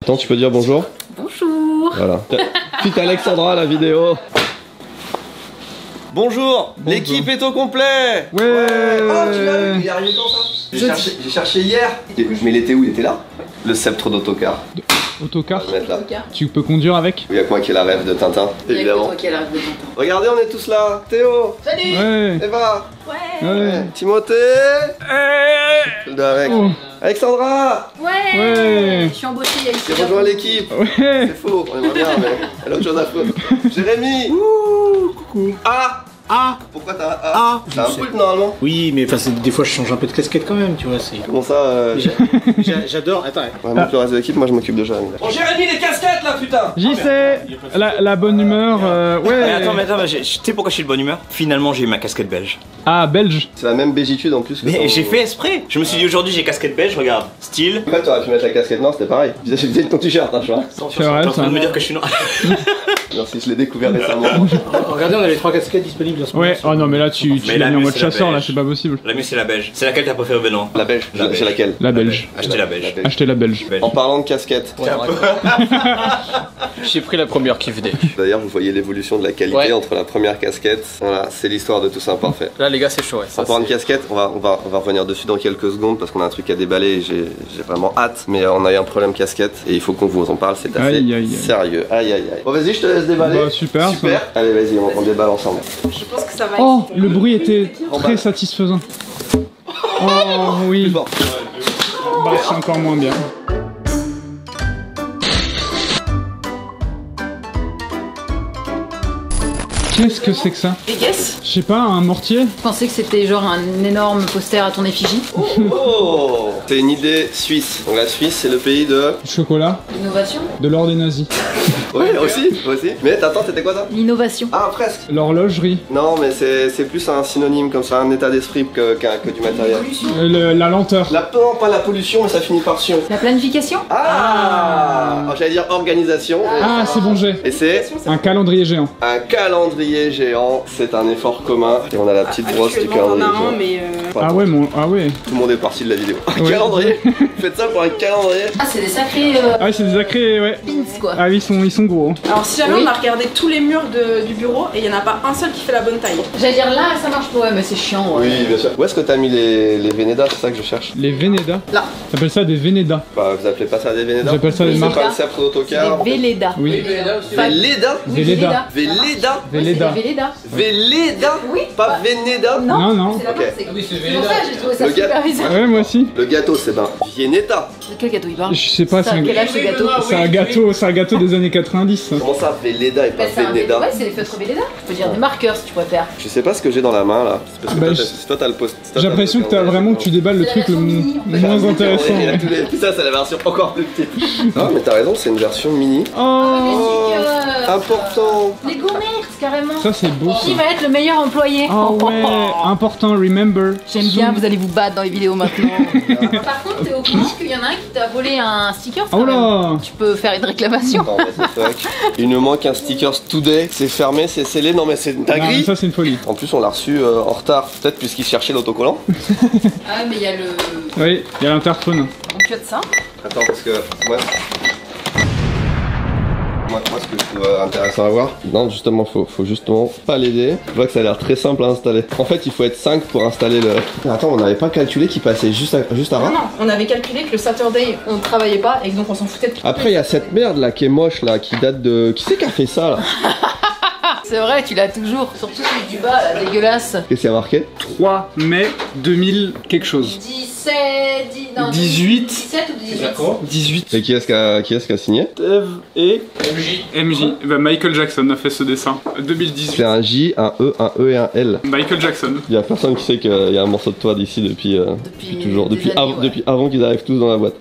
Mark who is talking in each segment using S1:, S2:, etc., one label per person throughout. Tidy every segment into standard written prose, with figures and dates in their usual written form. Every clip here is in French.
S1: Attends, tu peux dire bonjour?
S2: Bonjour.
S1: Voilà. Petite Alexandra, la vidéo. Bonjour, l'équipe est au complet.
S3: Ouais.
S1: Oh, tu l'as vu? Il est arrivé quand ça? J'ai cherché hier. Mais il était où? Il était là? Le sceptre d'autocar.
S3: Autocar.
S1: On va mettre là.
S3: Tu peux conduire avec?
S1: Il y a quoi qui est la rêve de Tintin? Évidemment. Regardez, on est tous là. Théo.
S2: Salut.
S3: Ouais.
S1: Eva.
S3: Ouais.
S1: Timothée. Je le dois avec.
S3: Oh.
S1: Alexandra.
S3: Ouais.
S2: Je suis embauchée, il y a
S1: J'ai rejoint l'équipe.
S3: Ouais.
S1: C'est faux, on aimerait bien, mais elle a autre chose à foutre. Jérémy.
S3: Coucou.
S1: Ah.
S4: Ah.
S1: Pourquoi t'as un A?
S4: Ah.
S1: T'as un poulpe normalement?
S4: Oui, mais enfin, des fois je change un peu de casquette quand même, tu vois.
S1: Comment ça
S4: J'adore. Attends.
S1: Ouais, montre le reste de l'équipe, moi je m'occupe de Jérémy. Bon, Jérémy, les casquettes là, putain!
S3: J'y sais. La bonne humeur, ouais.
S4: Mais attends, tu sais pourquoi je suis de bonne humeur? Finalement, j'ai eu ma casquette belge.
S3: Ah, belge.
S1: C'est la même bégitude en plus que
S4: Mais
S1: ton-
S4: j'ai fait exprès. Je me suis dit aujourd'hui j'ai casquette belge, regarde, style.
S1: En fait, t'aurais pu mettre la casquette noire, c'était pareil. J'ai visé ton t-shirt, hein, je vois.
S3: C'est vrai,
S4: T'es en train
S3: ça.
S4: de me dire que je suis noir.
S1: Merci, je l'ai découvert récemment.
S4: Regardez, on a les 3 casquettes disponibles en ce moment.
S3: Ouais, oh non, mais là, tu
S4: Mais
S3: l'as
S4: la
S3: mis en
S4: mieux,
S3: mode
S4: c'est la
S3: chasseur, là,
S4: belge.
S3: c'est pas possible.
S4: La mieux c'est la belge. C'est laquelle t'as préféré, Benoît?
S1: La belge,
S4: La belge.
S1: c'est laquelle?
S3: La belge.
S4: Achetez la belge.
S3: Achetez la belge.
S1: En parlant de casquette,
S5: J'ai pris la première qui venait.
S1: d'ailleurs, vous voyez l'évolution de la qualité
S5: Ouais.
S1: entre la première casquette. Voilà, c'est l'histoire de tout ça imparfait.
S5: Là, les gars, c'est chaud. Ouais. Ça,
S1: En parlant de casquette, on va revenir dessus dans quelques secondes parce qu'on a un truc à déballer et j'ai vraiment hâte. Mais on a eu un problème casquette et il faut qu'on vous en parle, c'est assez
S3: Aïe, aïe, aïe.
S1: sérieux. Aïe aïe aïe. Bon, vas-y, je te laisse déballer.
S3: Bah, super,
S1: Super. Allez, vas-y, on déballe ensemble.
S2: Je pense que ça va
S3: Oh, le bruit était très satisfaisant. Oh oui.
S1: Bon.
S3: Bah, c'est encore moins bien. Qu'est-ce que c'est que ça?
S2: Et guess?
S3: Je sais pas, un mortier?
S2: Je pensais que c'était genre un énorme poster à ton effigie.
S1: Oh, c'est une idée suisse. Donc la Suisse, c'est le pays de...
S3: Du chocolat?
S2: L'innovation?
S3: De l'or des nazis.
S1: Ouais, aussi. Mais attends, c'était quoi ça?
S2: L'innovation.
S1: Ah, presque.
S3: L'horlogerie.
S1: Non, mais c'est plus un synonyme comme ça, un état d'esprit que du matériel.
S3: La lenteur.
S1: Non, pas la pollution, mais ça finit par sion.
S2: La planification?
S1: Ah, j'allais dire organisation.
S3: Ah, c'est bon, j'ai.
S1: Et c'est
S3: Un calendrier géant.
S1: un calendrier géant, c'est un effort commun. Et on a la petite brosse du calendrier géant.
S2: mais
S3: Ah ouais,
S1: Tout
S3: ouais.
S1: le monde est parti de la vidéo. Un
S3: Ouais.
S1: calendrier. Faites ça pour un calendrier.
S2: Ah, c'est des sacrés
S3: Ah oui, c'est des acrés, ouais.
S2: pins quoi.
S3: Ah oui, ils sont gros.
S6: Alors si jamais
S2: Oui.
S6: on a regardé tous les murs du bureau et il n'y en a pas un seul qui fait la bonne taille.
S2: J'allais dire là, ça marche pas, ouais, mais c'est chiant. Ouais.
S1: Oui, bien sûr. Où est-ce que t'as mis les Vénédas? C'est ça que je cherche.
S3: Les Vénédas.
S6: Là.
S3: T'appelles ça des Vénédas.
S1: Bah, vous appelez pas ça des Vénédas?
S3: J'appelle ça des
S1: C'est
S3: marques.
S1: pas le sceptre d'autocar.
S2: Des Véleda.
S3: Oui.
S1: Véléda?
S3: Véleda.
S1: Véleda?
S3: Véleda.
S2: Véleda.
S1: Véleda?
S2: Oui.
S1: Pas Vénéda?
S3: Non, non.
S2: C'est la
S1: Ok.
S2: marque, c'est pour ça que j'ai trouvé ça
S1: Le gars-
S2: super bizarre.
S3: Ouais, moi aussi.
S1: Le gâteau, c'est ben Viennetta.
S2: De quel gâteau il parle?
S3: Je sais pas,
S2: Ça, quel âge ce gâteau?
S3: c'est un gâteau des années 90.
S1: Comment ça, Véleda et pas
S2: Bah, c'est un
S1: Vénéda?
S2: ouais, c'est les feutres Véleda. Je peux dire des marqueurs si tu préfères.
S1: Je sais pas ce que j'ai dans la main là. C'est parce que
S3: Bah,
S1: toi t'as le post.
S3: J'ai l'impression que tu déballes le
S2: C'est la
S3: truc le
S2: version mini, en fait.
S3: moins intéressant.
S1: Ça, c'est la version encore plus petite. Non, mais t'as raison, c'est une version mini.
S3: Oh,
S1: Important.
S2: Les gourmets, carrément.
S3: ça c'est beau.
S2: Qui va être le meilleur employé?
S3: Oh ouais, important, remember.
S2: J'aime bien, vous allez vous battre dans les vidéos maintenant. Par contre, t'es au courant qu'il y en a un qui t'a volé un sticker?
S3: Oh là.
S2: Tu peux faire une réclamation.
S1: Non, mais c'est fuck. Il nous manque un sticker today. C'est fermé, c'est scellé. Non, mais c'est une
S3: Ah, mais
S1: dinguerie.
S3: ça c'est une folie.
S1: En plus, on l'a reçu en retard. Peut-être puisqu'il cherchait l'autocollant.
S2: Ah, mais il y a le.
S3: Oui, il y a l'interphone.
S2: On cut ça.
S1: Attends, parce que moi, ce que je trouve intéressant à voir, non, justement, faut justement pas l'aider. Je vois que ça a l'air très simple à installer. En fait, il faut être 5 pour installer le. Attends, on n'avait pas calculé qu'il passait juste à
S6: Non,
S1: ras.
S6: non, on avait calculé que le Saturday on ne travaillait pas et que donc on s'en foutait de tout.
S1: Après, il y a cette merde là qui est moche là, qui date de. Qui c'est qui a fait ça là?
S2: C'est vrai, tu l'as toujours. Surtout celui du bas, là, dégueulasse.
S1: Qu'est-ce qu'il y a marqué?
S3: 3 mai 2000 quelque chose.
S2: 17. Non,
S3: 18.
S2: 17 ou 18?
S3: 18.
S1: Et qui est-ce qui a signé?
S3: Steve et MJ. Bah, Michael Jackson a fait ce dessin. 2018.
S1: C'est un J, un E et un L.
S3: Michael Jackson.
S1: Il y a personne qui sait qu'il y a un morceau de toi d'ici depuis toujours,
S2: des années, ouais.
S1: depuis avant qu'ils arrivent tous dans la boîte.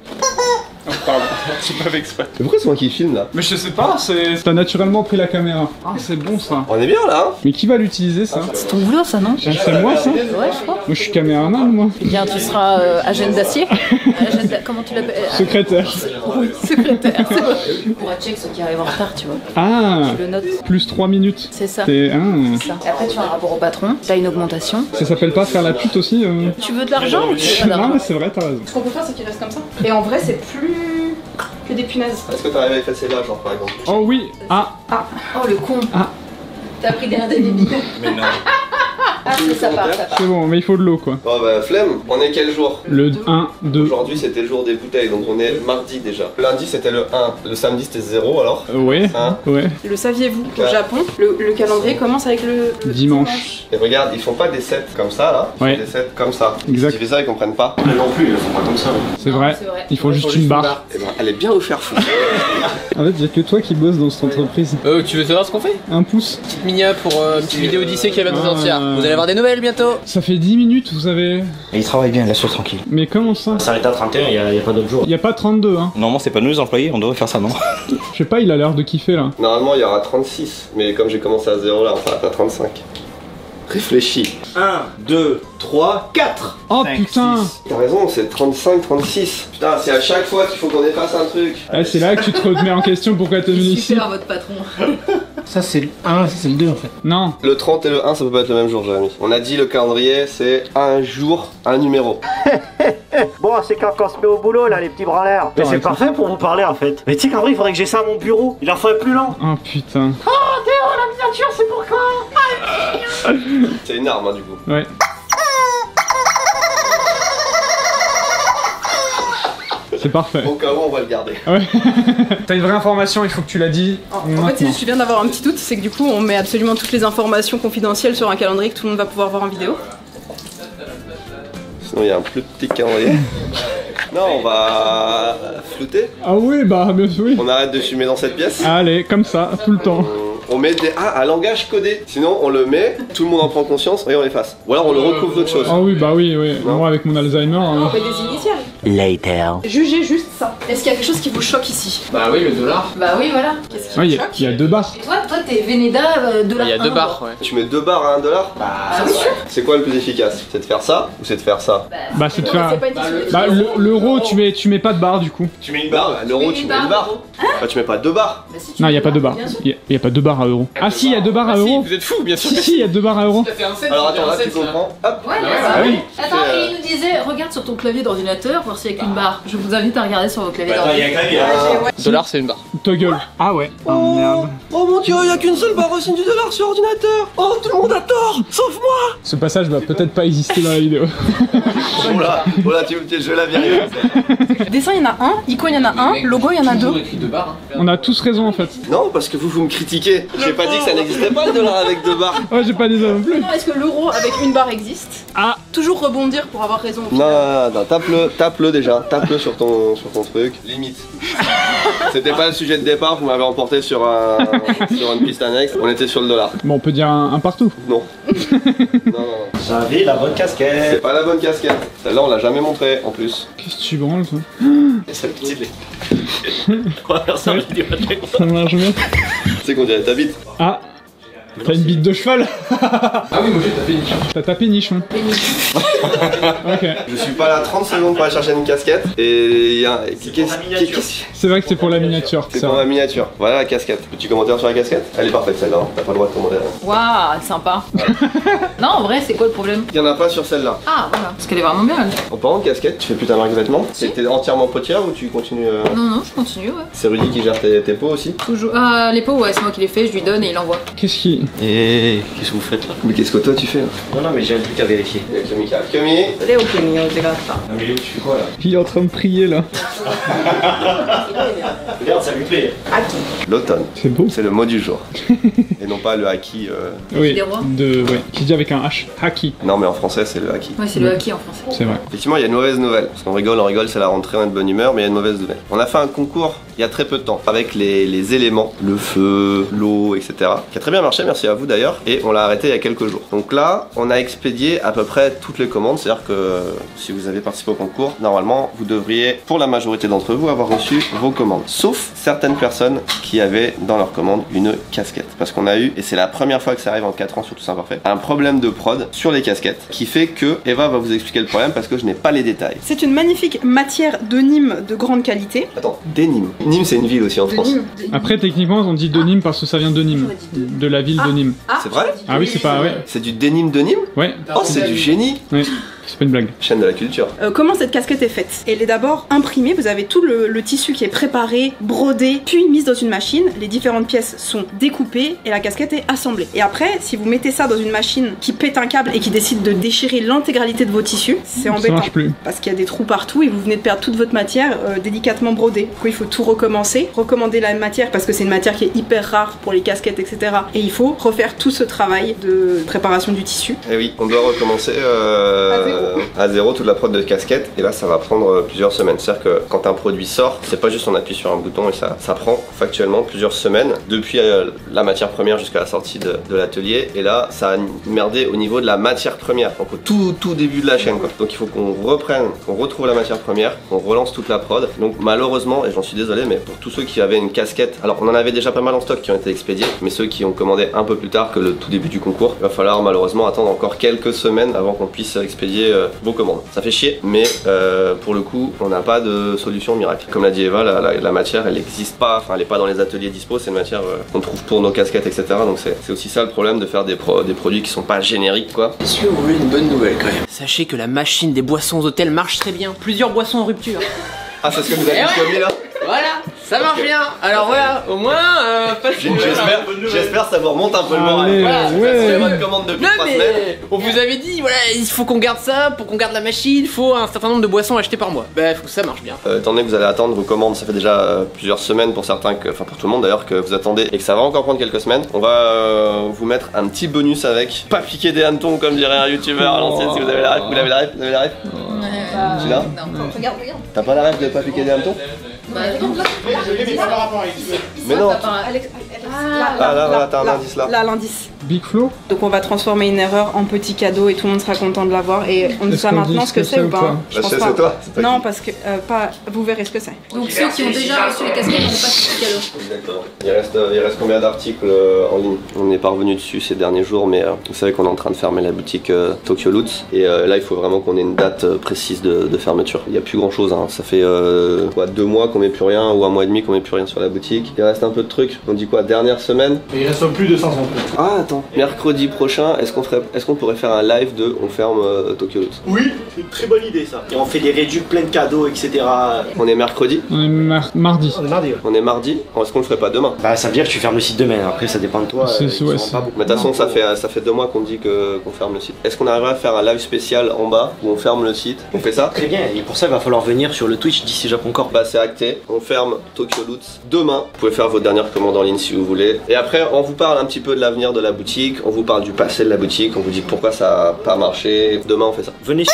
S3: Oh, pardon, c'est pas fait exprès.
S1: Mais pourquoi c'est moi qui filme là?
S3: Mais je sais pas, t'as naturellement pris la caméra. Ah, c'est bon ça.
S1: On est bien là hein?
S3: Mais qui va l'utiliser ça?
S2: C'est ton boulot, ça, non?
S3: C'est moi ça?
S2: Ouais, je crois.
S3: Moi je suis caméraman moi.
S2: Eh bien, tu seras agent d'acier. Comment tu l'appelles?
S3: Secrétaire.
S2: Oui, secrétaire. On pourra check ceux qui arrivent en retard, tu vois.
S3: Ah,
S2: Tu le notes.
S3: plus 3 minutes.
S2: C'est ça.
S3: C'est
S2: Ça. Et après, tu as un rapport au patron, t'as une augmentation.
S3: Ça s'appelle pas faire la pute aussi
S2: Tu veux de l'argent ou tu veux pas
S3: Non
S2: d'argent?
S3: mais c'est vrai, t'as raison.
S6: Ce qu'on peut faire, c'est qu'il reste comme ça. Et en vrai, c'est plus que des punaises.
S1: Est-ce que t'arrives à effacer là, genre par exemple?
S3: Oh oui. Ah.
S2: Oh le con.
S3: Ah.
S2: T'as pris des indemnités.
S4: Mais non.
S2: Ah ça part.
S3: C'est bon, mais il faut de l'eau quoi.
S1: Oh bah flemme, on est quel jour?
S3: Le 1, 2.
S1: Aujourd'hui c'était le jour des bouteilles, donc on est mardi déjà. Lundi c'était le 1, le samedi c'était 0 alors.
S3: Ouais.
S1: Hein?
S3: Ouais.
S6: Le saviez-vous, au
S1: Ouais.
S6: Japon, le calendrier commence avec le
S3: Dimanche.
S1: Et regarde, ils font pas des sets comme ça là, ils font
S3: Ouais.
S1: des sets comme ça.
S3: Exact.
S1: Si tu fais ça, ils comprennent pas.
S4: Mais non plus, ils font pas comme ça.
S3: C'est
S2: Non,
S3: vrai.
S2: c'est vrai.
S3: Il faut juste une barre.
S1: Et ben elle est bien offerte fou.
S3: En fait, y'a que toi qui bosses dans cette entreprise.
S5: Tu veux savoir ce qu'on fait?
S3: Un pouce.
S5: Petite mini pour une petite vidéo Odyssée qui va nous sortir.
S3: Ah.
S5: Vous allez avoir des nouvelles bientôt.
S3: Ça fait 10 minutes, vous avez.
S4: Et ils travaillent bien, laisse-le tranquille.
S3: Mais comment ça?
S4: Ça s'arrête à 31, y a pas d'autre jour.
S3: Y a pas 32, hein.
S4: Normalement, c'est pas nous les employés, on devrait faire ça, non?
S3: Je sais pas, il a l'air de kiffer là.
S1: Normalement il y aura 36, mais comme j'ai commencé à 0 là, on s'arrête à 35. Réfléchis.
S4: 1, 2, 3, 4.
S3: Oh putain!
S1: T'as raison, c'est 35, 36. Putain, c'est à chaque fois qu'il faut qu'on efface un truc.
S3: Ah, c'est là que tu te remets en question pourquoi t'es venu
S2: C'est
S3: ici.
S2: super votre patron.
S7: Ça c'est le 1, ça c'est le 2 en fait.
S3: Non.
S1: Le 30 et le 1, ça peut pas être le même jour, Jérémy. On a dit le calendrier, c'est un jour, un numéro.
S8: Bon, c'est quand on se met au boulot là, les petits branleurs. Mais c'est parfait pour vous parler en fait. Mais tu sais qu'en vrai, il faudrait que j'ai ça à mon bureau. Il en faut un plus lent.
S3: Oh putain.
S1: C'est une arme, hein, du coup.
S3: Ouais. C'est parfait.
S1: Au cas où, on va le garder.
S3: Ouais. T'as une vraie information, il faut que tu l'as dit.
S6: En fait, c'est juste, je viens d'avoir un petit doute, c'est que du coup, on met absolument toutes les informations confidentielles sur un calendrier que tout le monde va pouvoir voir en vidéo.
S1: Sinon, il y a un plus petit calendrier. Non, on va flouter.
S3: Ah oui, bah bien sûr. Oui.
S1: On arrête de fumer dans cette pièce.
S3: Allez, comme ça, tout le temps.
S1: On met des... Ah, un langage codé. Sinon, on le met, tout le monde en prend conscience et on l'efface. Ou alors, on le recouvre d'autre chose.
S3: Ah oui, bah oui, oui.
S1: Non.
S3: Moi avec mon Alzheimer.
S6: On
S3: hein.
S6: met des initiales.
S8: Later.
S6: Jugez juste ça. Est-ce qu'il y a quelque chose qui vous choque ici?
S5: Bah oui, le dollar.
S2: Bah oui voilà.
S6: Qu'est-ce qui
S3: Ouais,
S6: vous
S3: il
S6: choque?
S3: y a 2 barres.
S2: Et toi t'es Vénéda de la.
S5: Il y a 2 barres, ouais.
S1: Tu mets 2 barres à 1 dollar.
S2: Ah oui.
S1: C'est quoi le plus efficace? C'est de faire ça ou c'est de faire ça?
S3: Bah c'est de
S6: Non,
S3: faire.
S6: c'est pas une question.
S3: Bah l'euro, tu mets pas de barre du coup.
S1: Tu mets une barre. L'euro, tu mets une barre. Bah, tu mets pas 2 barres.
S2: Bah, si, tu
S3: Non,
S2: mets
S3: y a pas
S2: deux
S3: 2 barres.
S2: bien sûr.
S3: Y a pas 2 barres à euro. Ah si, y a 2 barres à
S5: Ah si,
S3: euro.
S5: vous êtes fous, bien sûr.
S3: Si, y a 2 barres à euro.
S5: Ça fait un 7.
S1: Alors attends, là tu comprends. Hop.
S2: Ouais,
S5: Ah
S2: bah,
S3: oui.
S2: Attends,
S1: C'est,
S2: et il nous disait, regarde sur ton clavier d'ordinateur, voir s'il y a qu'une barre. Je vous invite à regarder sur vos claviers
S4: Bah, il y a
S2: d'ordinateur.
S4: un clavier.
S5: Dollar, c'est une barre.
S3: Ta gueule. Ah ouais. Oh merde.
S1: Oh mon dieu, y a qu'une seule barre au signe du dollar sur ordinateur. Oh, tout le monde a tort, sauf moi.
S3: Ce passage va peut-être pas exister dans la vidéo.
S1: Oh là, je la vérifie.
S6: Dessin, il y en a un. Icône, il y en a un. Logo, il y en a deux.
S5: Toujours écrit 2 barres.
S3: On a tous raison en fait.
S1: Non, parce que vous me critiquez. J'ai pas dit que ça n'existait pas le dollar avec 2 barres.
S3: Ouais, j'ai pas dit ça non plus.
S6: Non, est-ce que l'euro avec une barre existe?
S3: Ah.
S6: Toujours rebondir pour avoir raison. au
S1: Non,
S6: final.
S1: non, tape-le déjà, tape-le sur ton truc. Limite. C'était pas le sujet de départ, vous m'avez emporté sur une piste annexe. On était sur le dollar.
S3: Bon, on peut dire un partout.
S1: Non. Non.
S8: J'avais la bonne casquette.
S1: C'est pas la bonne casquette. Celle-là, on l'a jamais montrée en plus.
S3: Qu'est-ce que tu branles toi?
S8: C'est stylé. On va faire ça en vidéo.
S3: Ça marche bien.
S1: Tu sais qu'on dirait ta bite.
S3: Ah. T'as une bite de cheval.
S5: Ah oui, moi j'ai tapé une chance.
S3: T'as tapé nichon. Ok.
S1: Je suis pas là 30 secondes pour aller chercher une casquette. Et il y a.
S3: C'est vrai que c'est pour la miniature.
S1: C'est
S3: ça.
S1: pour ma miniature. Voilà la casquette. Petit commentaire sur la casquette? Elle est parfaite celle-là, hein. T'as pas le droit de commander.
S2: Waouh, sympa. Non, en vrai, c'est quoi le problème?
S1: Il y en a pas sur celle-là.
S2: Ah, voilà. Parce qu'elle est vraiment bien, elle.
S1: En parlant de casquette, tu fais plus ta marque de vêtements? C'était entièrement potière ou tu continues
S2: Non, je continue, ouais.
S1: C'est Rudy qui gère tes pots aussi?
S2: Toujours. Ah, les pots, ouais, c'est moi qui les fais, je lui donne et il envoie.
S3: Qu'est-ce qui.
S4: Et qu'est-ce que vous faites là?
S1: Mais qu'est-ce que toi tu fais là?
S8: Non, non, mais j'ai un truc à vérifier.
S1: Il y a Camille qui arrive. Camille,
S6: Désolé, ok, mais on dégrade pas.
S8: Non, mais Léo, tu fais quoi là?
S3: Il est en train de prier là.
S8: Regarde, ça lui plaît.
S1: l'automne.
S3: C'est beau.
S1: C'est le mot du jour. Et non pas le haki.
S3: Oui,
S2: des rois.
S3: ouais. Qui se dit avec un H. Haki.
S1: Non mais en français c'est le haki.
S2: Ouais, c'est le haki en français.
S3: C'est vrai.
S1: Effectivement, il y a une mauvaise nouvelle. Parce qu'on rigole, c'est la rentrée, on est de bonne humeur, mais il y a une mauvaise nouvelle. On a fait un concours il y a très peu de temps avec les éléments, le feu, l'eau, etc. Qui a très bien marché, merci à vous d'ailleurs. Et on l'a arrêté il y a quelques jours. Donc là, on a expédié à peu près toutes les commandes. C'est-à-dire que si vous avez participé au concours, normalement, vous devriez, pour la majorité d'entre vous, avoir reçu vos commandes. Sauf certaines personnes qui avaient dans leur commande une casquette. Parce qu'on a eu, et c'est la première fois que ça arrive en 4 ans sur Tous Imparfaits, un problème de prod sur les casquettes qui fait que Eva va vous expliquer le problème parce que je n'ai pas les détails.
S6: C'est une magnifique matière de Nîmes de grande qualité.
S1: Attends, des Nîmes. Nîmes, c'est une ville aussi en France.
S3: Après, techniquement, on dit de Nîmes parce que ça vient de Nîmes. De la ville de Nîmes.
S1: C'est vrai?
S3: Ah oui, c'est pas. Ouais.
S1: C'est du dénime de Nîmes?
S3: Ouais.
S1: Oh, c'est du génie!
S3: Ouais. C'est pas une blague.
S1: Chaîne de la culture.
S6: Comment cette casquette est faite? Elle est d'abord imprimée, vous avez tout le tissu qui est préparé, brodé, puis mise dans une machine. Les différentes pièces sont découpées et la casquette est assemblée. Et après, si vous mettez ça dans une machine qui pète un câble et qui décide de déchirer l'intégralité de vos tissus, c'est embêtant.
S3: Ça marche plus.
S6: Parce qu'il y a des trous partout et vous venez de perdre toute votre matière délicatement brodée. Du coup, il faut tout recommencer, recommander la matière parce que c'est une matière qui est hyper rare pour les casquettes, etc. Et il faut refaire tout ce travail de préparation du tissu.
S1: Et oui, on doit recommencer à zéro toute la prod de casquette et là ça va prendre plusieurs semaines. C'est-à-dire que quand un produit sort, c'est pas juste on appuie sur un bouton et ça prend factuellement plusieurs semaines depuis la matière première jusqu'à la sortie de l'atelier. Et là ça a merdé au niveau de la matière première, donc au tout début de la chaîne quoi. Donc il faut qu'on reprenne, qu'on retrouve la matière première, qu'on relance toute la prod. Donc malheureusement, et j'en suis désolé, mais pour tous ceux qui avaient une casquette, alors on en avait déjà pas mal en stock qui ont été expédiés, mais ceux qui ont commandé un peu plus tard que le tout début du concours, il va falloir malheureusement attendre encore quelques semaines avant qu'on puisse expédier vos commandes. Ça fait chier, mais pour le coup, on n'a pas de solution miracle. Comme l'a dit Eva, la matière, elle n'existe pas, enfin elle n'est pas dans les ateliers dispo, c'est une matière qu'on trouve pour nos casquettes, etc. Donc c'est aussi ça le problème de faire des produits qui sont pas génériques quoi.
S5: Est-ce que vous voulez une bonne nouvelle quand même? Sachez que la machine des boissons aux hôtels marche très bien. Plusieurs boissons en rupture.
S1: Ah, c'est ce que vous avez commis là?
S5: Voilà, ça marche bien. Alors voilà, au moins, pas de
S1: J'espère que ça vous remonte un peu le moral.
S3: Allez,
S5: Voilà,
S1: C'est votre commande depuis 3 semaines.
S5: on vous avait dit, voilà, il faut qu'on garde ça, pour qu'on garde la machine, il faut un certain nombre de boissons achetées par mois. Bah, faut que ça marche bien.
S1: Étant donné que vous allez attendre vos commandes, ça fait déjà plusieurs semaines pour certains, enfin pour tout le monde d'ailleurs, que vous attendez et que ça va encore prendre quelques semaines. On va vous mettre un petit bonus avec pas piquer des hannetons comme dirait un youtubeur à l'ancienne si vous avez la ref. Vous avez la ref? Vous avez la ref? Tu l'as?
S2: Non, regarde.
S1: T'as pas la ref de pas piquer des hannetons?
S2: Bah non, là.
S1: Mais non.
S2: Ah,
S1: là, voilà, t'as un indice là.
S6: Là, l'indice.
S3: Big Flo?
S6: Donc on va transformer une erreur en petit cadeau et tout le monde sera content de l'avoir. Et on dit
S3: Est-ce
S6: ça
S3: qu'on
S6: maintenant
S3: dit
S6: ce que c'est ou pas?
S1: Bah, c'est toi.
S6: Non, parce que pas. Vous verrez ce que c'est.
S2: Donc ceux qui ont déjà reçu les casquettes n'ont pas de cadeau.
S1: Exactement. Il reste combien d'articles en ligne? On n'est pas revenu dessus ces derniers jours, mais vous savez qu'on est en train de fermer la boutique Tokyo Lutz. Et là, il faut vraiment qu'on ait une date précise de fermeture. Il n'y a plus grand chose, hein. Ça fait 2 mois qu'on met plus rien, ou 1 mois et demi qu'on met plus rien sur la boutique. Il reste un peu de trucs. On dit quoi? Dernière semaine?
S7: Et il reste plus de 500 plus.
S1: Ah, attends. Mercredi prochain, est-ce qu'on pourrait faire un live de on ferme Tokyo Lutz?
S8: Oui, c'est une très bonne idée ça. Et on fait des réductions, plein de cadeaux, etc.
S1: On est mercredi?
S3: On est mardi.
S8: On est mardi. Ouais.
S1: On est mardi? Est-ce qu'on le ferait pas demain?
S8: Bah ça veut dire que tu fermes le site demain, après ça dépend de toi.
S3: C'est-
S8: ils
S3: ouais,
S8: seront pas beaucoup.
S1: Mais de toute façon, ça fait 2 mois qu'on dit qu'on ferme le site. Est-ce qu'on arriverait à faire un live spécial en bas où on ferme le site? On fait ça?
S8: Très bien, et pour ça il va falloir venir sur le Twitch d'ici Japon Corp.
S1: Bah c'est acté, on ferme Tokyo Lutz demain. Vous pouvez faire vos dernières commandes en ligne si vous voulez. Et après on vous parle un petit peu de l'avenir de la boutique, on vous parle du passé de la boutique, on vous dit pourquoi ça a pas marché. Demain on fait ça.
S8: Venez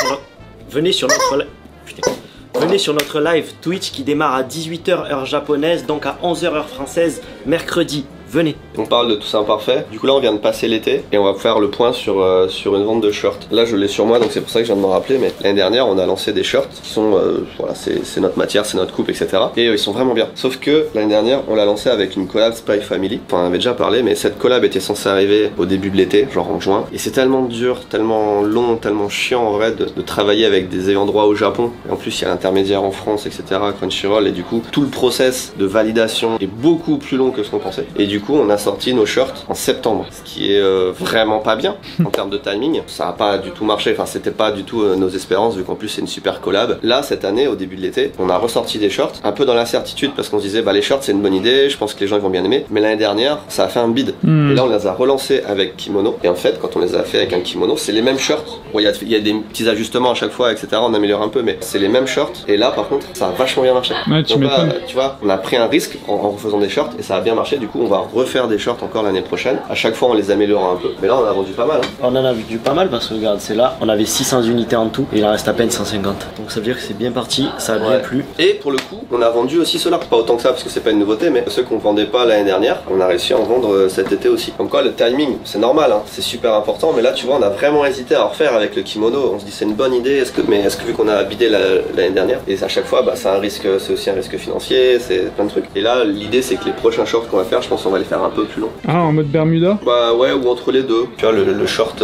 S8: sur notre live Twitch qui démarre à 18h heure japonaise, donc à 11h heure française, mercredi. Venez.
S1: On parle de tout ça imparfait. Du coup là on vient de passer l'été et on va faire le point sur une vente de shirts. Là je l'ai sur moi donc c'est pour ça que je viens de m'en rappeler, mais l'année dernière on a lancé des shirts qui sont voilà, c'est notre matière, c'est notre coupe, etc. Et ils sont vraiment bien. Sauf que l'année dernière on l'a lancé avec une collab Spy Family. Enfin on en avait déjà parlé, mais cette collab était censée arriver au début de l'été, genre en juin. Et c'est tellement dur, tellement long, tellement chiant en vrai de travailler avec des ayants droit au Japon. Et en plus il y a l'intermédiaire en France, etc. Crunchyroll, et du coup tout le process de validation est beaucoup plus long que ce qu'on pensait. Et du coup on a sorti nos shirts en septembre, ce qui est vraiment pas bien en termes de timing. Ça a pas du tout marché, enfin c'était pas du tout nos espérances vu qu'en plus c'est une super collab. Là cette année au début de l'été on a ressorti des shirts un peu dans l'incertitude parce qu'on se disait bah les shirts c'est une bonne idée, je pense que les gens ils vont bien aimer, mais l'année dernière ça a fait un bide. Et là on les a relancés avec kimono, et en fait quand on les a fait avec un kimono c'est les mêmes shirts. Bon il y a des petits ajustements à chaque fois, etc. On améliore un peu, mais c'est les mêmes shirts. Et là par contre ça a vachement bien marché.
S3: Ouais, tu
S1: Donc là,
S3: m'étonnes.
S1: tu vois, on a pris un risque en refaisant des shirts et ça a bien marché. Du coup on va refaire des shirts encore l'année prochaine. À chaque fois on les améliore un peu, mais là on a vendu pas mal, hein.
S8: On en a vendu pas mal parce que regarde, c'est là, on avait 600 unités en tout et il en reste à peine 150. Donc ça veut dire que c'est bien parti, ça a bien plu.
S1: Et pour le coup on a vendu aussi cela, pas autant que ça parce que c'est pas une nouveauté, mais ceux qu'on vendait pas l'année dernière on a réussi à en vendre cet été aussi. Comme quoi le timing c'est normal, hein, c'est super important, mais là tu vois on a vraiment hésité à en refaire avec le kimono. On se dit c'est une bonne idée, mais est-ce que vu qu'on a bidé l'année dernière, et à chaque fois bah, c'est un risque, c'est aussi un risque financier, c'est plein de trucs. Et là l'idée c'est que les prochains shorts qu'on va faire, je pense on va les faire un peu plus longs.
S3: Ah, en mode Bermuda?
S1: Bah ouais, ou entre les deux. Tu vois, le short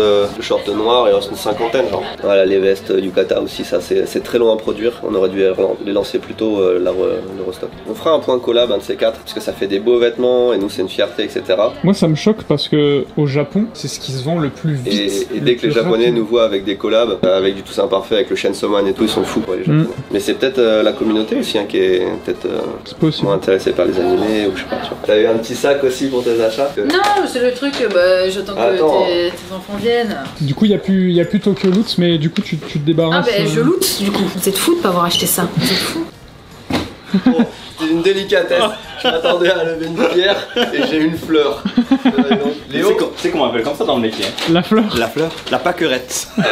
S1: noir, il reste une cinquantaine, genre. Voilà, les vestes yukata aussi, ça c'est très long à produire. On aurait dû les lancer plus tôt, le restock. On fera un point collab, un de ces quatre, parce que ça fait des beaux vêtements, et nous c'est une fierté, etc.
S3: Moi ça me choque parce que au Japon, c'est ce qui se vend le plus vite.
S1: Et dès que les Japonais nous voient avec des collabs, avec du Tous Imparfait, avec le Chainsaw Man et tout, ils sont fous, quoi, les Japonais. Mais c'est peut-être la communauté aussi, hein, qui est peut-être moins intéressée par les animés, ou je sais pas, tu vois. T'as eu un petit sac aussi pour tes achats
S2: Non, c'est le truc, bah, j'attends que tes enfants viennent.
S3: Du coup, il y a plus Tokyo Loot, mais du coup, tu te débarrasses.
S2: Ah, bah, je loot, du coup. Vous êtes fous de pas avoir acheté ça. Vous êtes fous.
S1: Oh, c'était une délicatesse. Je m'attendais à lever une pierre et j'ai une fleur.
S4: Léo, tu sais qu'on m'appelle comme ça dans le métier.
S3: La fleur.
S4: La fleur. La paquerette.
S1: Ça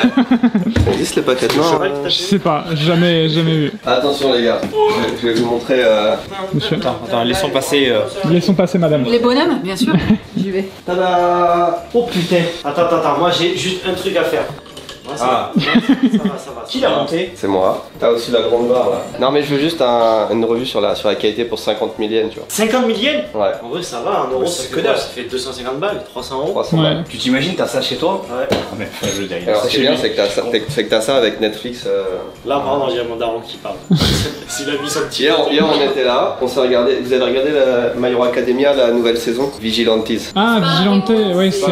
S1: existe les paquettes, non?
S3: Je sais pas, jamais vu.
S1: Attention les gars, je vais vous montrer.
S3: Monsieur.
S4: Attends, laissons passer.
S3: Laissons passer madame.
S2: Les bonhommes, bien sûr. J'y vais.
S8: Tada! Oh putain! Attends, moi j'ai juste un truc à faire. Ouais, ça va.
S4: Qui l'a monté?
S1: C'est moi. T'as aussi la grande barre là. Non mais je veux juste une revue sur la qualité pour 50 000 yens, tu vois.
S8: 50 000 yens?
S1: Ouais.
S8: En vrai, ça va, 1 euro, ça fait quoi? Ça fait 250 balles, 300 euros.
S1: 300
S3: Ouais.
S1: balles.
S4: Tu t'imagines, t'as ça chez toi?
S8: Ouais.
S4: Ah, mais je veux dire,
S1: Alors ce qui est bien, c'est que t'as ça avec Netflix.
S8: Là, pardon, j'ai mon daron qui parle. S'il a mis son petit.
S1: Hier, on était là, on s'est regardé. Vous avez regardé la My Hero Academia, la nouvelle saison, Vigilantes.
S3: Ah, Vigilante, ouais, c'est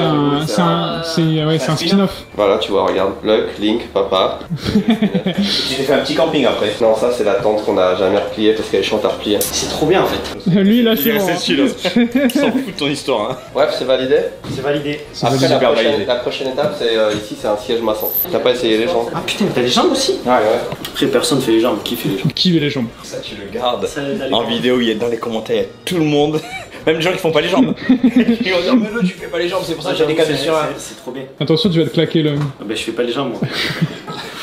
S3: un spin-off.
S1: Voilà, tu vois, regarde. Luck, Link, Papa.
S4: Tu t'es fait un petit camping après.
S1: Non, ça c'est la tente qu'on a jamais repliée parce qu'elle est chiante à replier.
S8: C'est trop bien en fait.
S3: Lui, là, c'est bon.
S4: S'en fout de ton histoire, hein.
S1: Bref, c'est validé.
S8: C'est validé.
S1: Après,
S4: super validé.
S1: la prochaine étape, c'est ici, c'est un siège maçon. T'as pas essayé les jambes?
S8: Ah putain, t'as les jambes aussi?
S1: Ouais.
S8: Après, personne fait les jambes. Qui fait les jambes?
S3: Qui veut les jambes?
S4: Ça, tu le gardes.
S8: Ça, d'aller
S4: En
S8: voir.
S4: vidéo, il y a dans les commentaires, il y a tout le monde. Même les gens qui font pas les jambes. Ils vont dire, mais non, tu fais pas les jambes, c'est pour ça que j'ai des câbles sur un.
S8: C'est trop bien.
S3: Attention, tu vas te claquer le.
S8: Ah bah, je fais pas les jambes moi.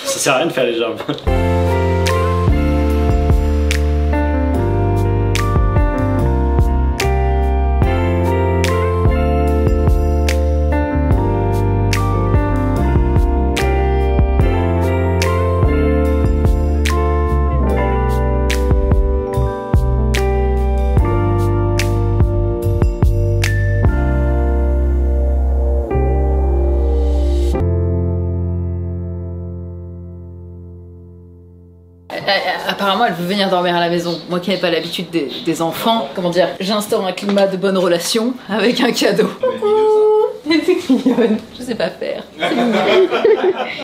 S8: Ça sert à rien de faire les jambes.
S2: Apparemment, elle veut venir dormir à la maison. Moi qui n'ai pas l'habitude des enfants, comment dire, j'instaure un climat de bonne relation avec un cadeau. Coucou. C'est mignonne. Je sais pas faire. C'est mignon.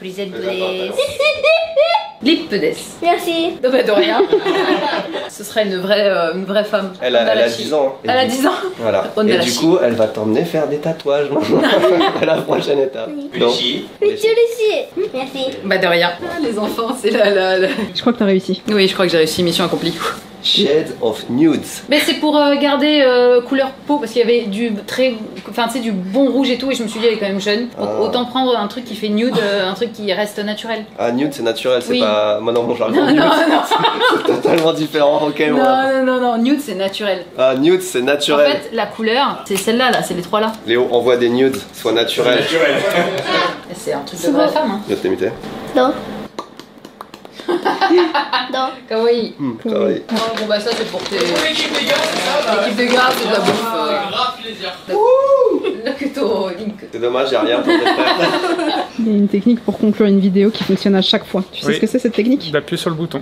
S2: Vous êtes blessés. Lippedes.
S9: Merci.
S2: Non, bah, de rien. Ce serait une vraie femme.
S1: Elle a 10 ans.
S2: Elle a 10 ans.
S1: Voilà.
S2: On
S1: Et
S2: a la
S1: du
S2: chie.
S1: coup, elle va t'emmener faire des tatouages maintenant. À la prochaine étape. Donc,
S9: Oui, tu le sais. Merci.
S2: Bah de rien. Ah, les enfants, c'est la...
S6: Je crois que t'as réussi.
S2: Oui, je crois que j'ai réussi, mission accomplie.
S1: Shades of Nudes.
S2: Mais c'est pour garder couleur peau, parce qu'il y avait du du bon rouge et tout, et je me suis dit elle est quand même jeune. Donc autant prendre un truc qui fait nude, un truc qui reste naturel.
S1: Ah, nude c'est naturel, c'est
S2: Oui.
S1: pas. Moi non, mon jargon.
S2: Non,
S1: nude,
S2: non,
S1: c'est totalement différent, ok, voilà.
S2: non, nude c'est naturel.
S1: Ah, nude c'est
S2: En
S1: naturel.
S2: fait, la couleur, c'est celle-là, là, c'est les trois là.
S1: Léo, envoie des nudes, soit naturel.
S2: Et c'est un truc de vraie femme, hein.
S1: Viens t'imiter.
S9: Non. Non.
S2: Kawaii.
S1: Kawaii.
S2: Oh, bon bah ça c'est pour tes... L'équipe des gars, c'est de la bouffe. Grave plaisir. Lakuto, Link.
S1: C'est dommage, y'a rien pour tes frères.
S6: Il y a une technique pour conclure une vidéo qui fonctionne à chaque fois. Tu sais
S3: Oui.
S6: ce que c'est cette technique?
S3: D'appuyer sur le bouton.